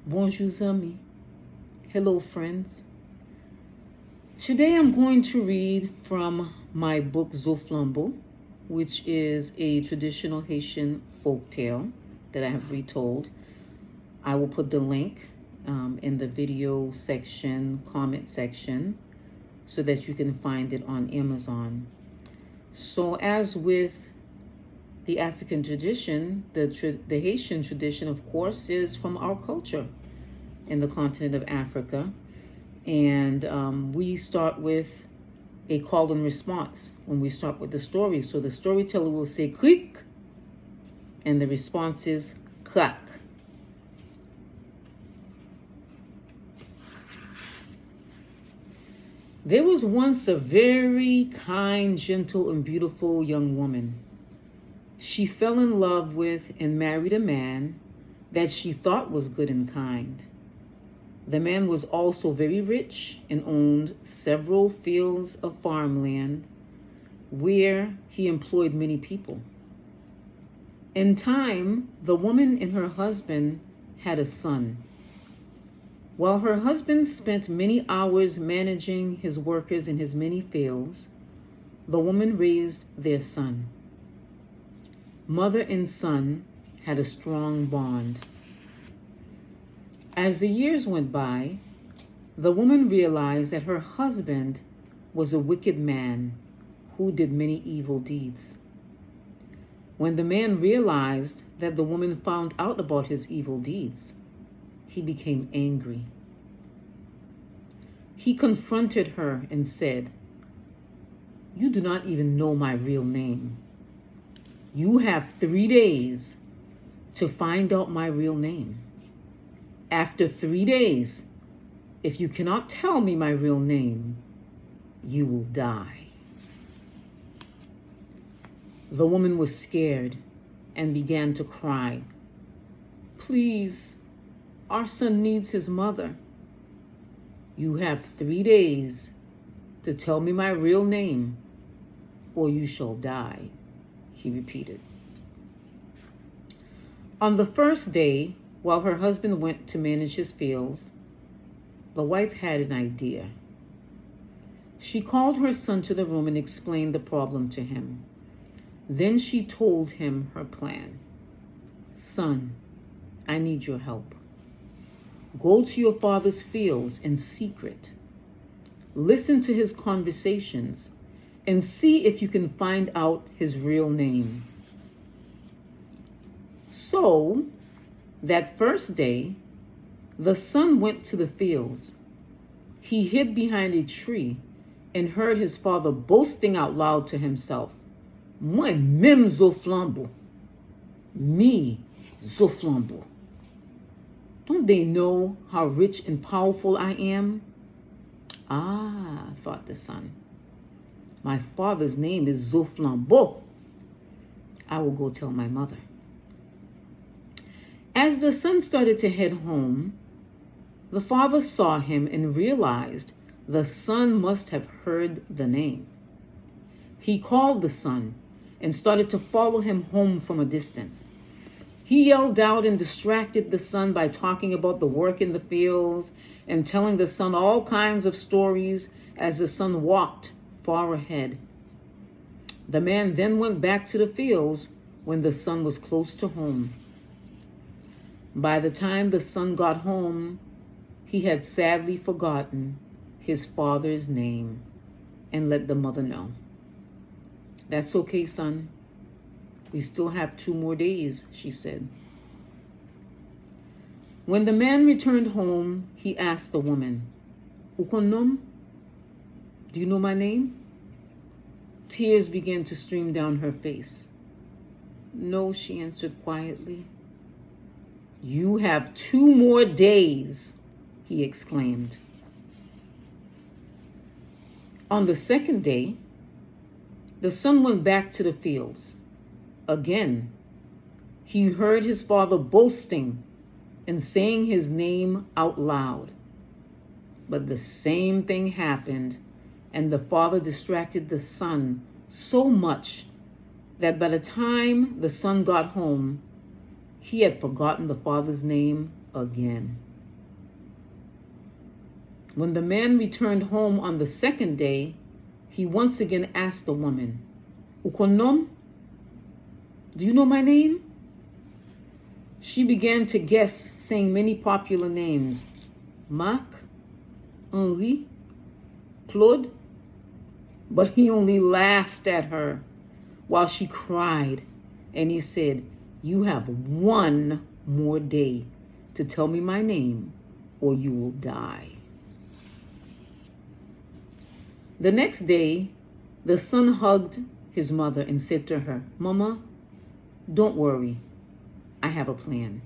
Bonjour amis. Hello friends. Today I'm going to read from my book Zoflanbo, which is a traditional Haitian folk tale that I have retold. I will put the link in the video section, comment section, so that you can find it on Amazon. So as with the African tradition, the Haitian tradition, of course, is from our culture in the continent of Africa. And we start with a call and response when we start with the story. So the storyteller will say click, and the response is clack. There was once a very kind, gentle, and beautiful young woman. She fell in love with and married a man that she thought was good and kind. The man was also very rich and owned several fields of farmland where he employed many people. In time, the woman and her husband had a son. While her husband spent many hours managing his workers in his many fields, the woman raised their son. Mother and son had a strong bond. As the years went by, the woman realized that her husband was a wicked man who did many evil deeds. When the man realized that the woman found out about his evil deeds, he became angry. He confronted her and said, "You do not even know my real name. You have 3 days to find out my real name. After 3 days, if you cannot tell me my real name, you will die." The woman was scared and began to cry. "Please, our son needs his mother." "You have 3 days to tell me my real name, or you shall die," he repeated. On the first day, while her husband went to manage his fields, the wife had an idea. She called her son to the room and explained the problem to him. Then she told him her plan. "Son, I need your help. Go to your father's fields in secret. Listen to his conversations and see if you can find out his real name." So, that first day, the son went to the fields. He hid behind a tree and heard his father boasting out loud to himself, "Moi même Zoflanbo. Me, Zoflanbo. Don't they know how rich and powerful I am?" "Ah," thought the son, "my father's name is Zoflanbo. I will go tell my mother." As the son started to head home, the father saw him and realized the son must have heard the name. He called the son and started to follow him home from a distance. He yelled out and distracted the son by talking about the work in the fields and telling the son all kinds of stories as the son walked far ahead. The man then went back to the fields when the son was close to home. By the time the son got home, he had sadly forgotten his father's name and let the mother know. "That's okay, son. We still have 2 more days," she said. When the man returned home, he asked the woman, "Ukon nom? Do you know my name?" Tears began to stream down her face. "No," she answered quietly. "You have 2 more days," he exclaimed. On the second day, the son went back to the fields. Again, he heard his father boasting and saying his name out loud. But the same thing happened, and the father distracted the son so much that by the time the son got home, he had forgotten the father's name again. When the man returned home on the second day, he once again asked the woman, Ukonom? Do you know my name? She began to guess, saying many popular names. Marc, Henri, Claude. But he only laughed at her while she cried, and he said, You have one more day to tell me my name, or you will die. The next day, the son hugged his mother and said to her, Mama, don't worry. I have a plan.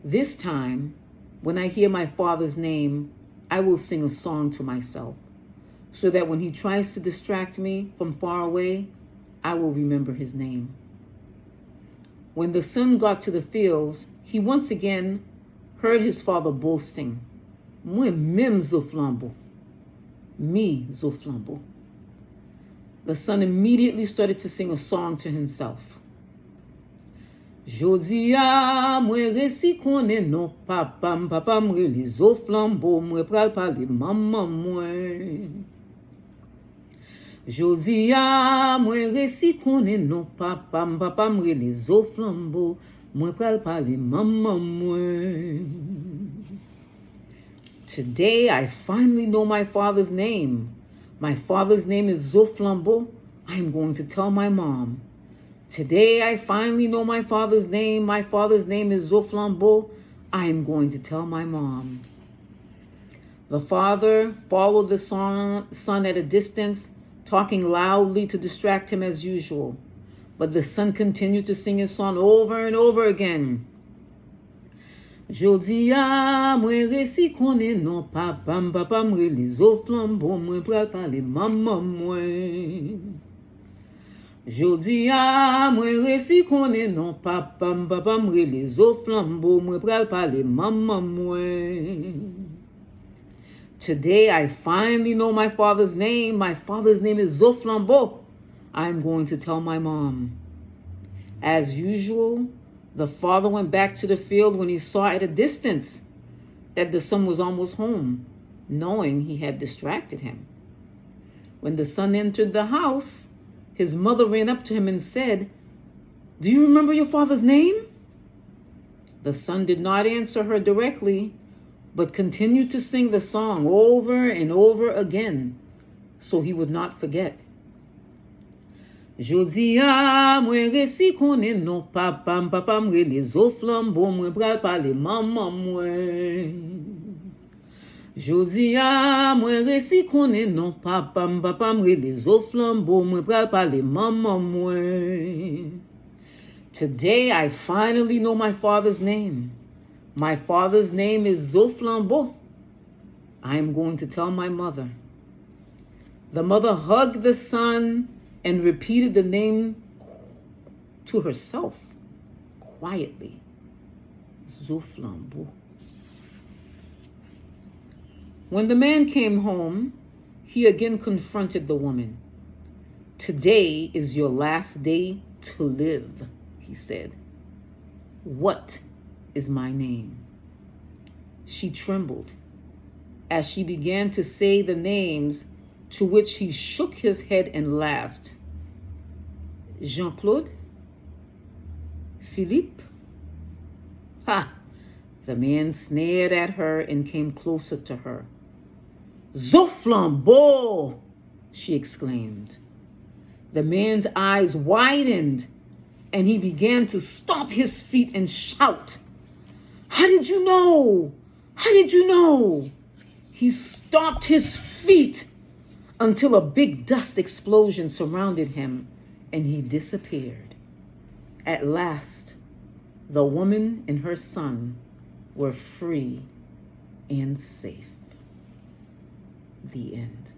This time, when I hear my father's name, I will sing a song to myself, so that when he tries to distract me from far away, I will remember his name. When the son got to the fields, he once again heard his father boasting, Moi-même Zoflanbo. Me, Zoflanbo. The son immediately started to sing a song to himself. Jodia, mwen resi konen non papa mwen li Zoflanbo, mwen pral pale maman mwen. Jodia, mwen resi konen non papa mwen li Zoflanbo, mwen pral pale maman mwen. Today I finally know my father's name. My father's name is Zoflanbo. I am going to tell my mom. Today I finally know my father's name. My father's name is Zoflanbo. I am going to tell my mom. The father followed the son at a distance, talking loudly to distract him as usual. But the son continued to sing his song over and over again. Jodia, mwen resi konen non papa mwen li Zoflanbo, mwen pral pale maman mwen. Jodia, mwen resi konen non papa mwen li Zoflanbo, mwen pral pale maman mwen. Today I finally know my father's name. My father's name is Zoflanbo. I'm going to tell my mom. As usual, the father went back to the field when he saw at a distance that the son was almost home, knowing he had distracted him. When the son entered the house, his mother ran up to him and said, Do you remember your father's name? The son did not answer her directly, but continued to sing the song over and over again, so he would not forget. Jodia, mwen resi konen non papa mwen li Zoflanbo, mwen pral pale maman mwen. Jodia, mwen resi konen non papa mwen li Zoflanbo, mwen pral pale maman mwen. Today I finally know my father's name. My father's name is Zoflanbo. I am going to tell my mother. The mother hugged the son and repeated the name to herself quietly. Zoflanbo. When the man came home, he again confronted the woman. Today is your last day to live, he said. What is my name? She trembled as she began to say the names, to which he shook his head and laughed. Jean-Claude? Philippe? Ha! The man sneered at her and came closer to her. Zoflanbo! She exclaimed. The man's eyes widened and he began to stomp his feet and shout. How did you know? How did you know? He stomped his feet until a big dust explosion surrounded him and he disappeared. At last, the woman and her son were free and safe. The end.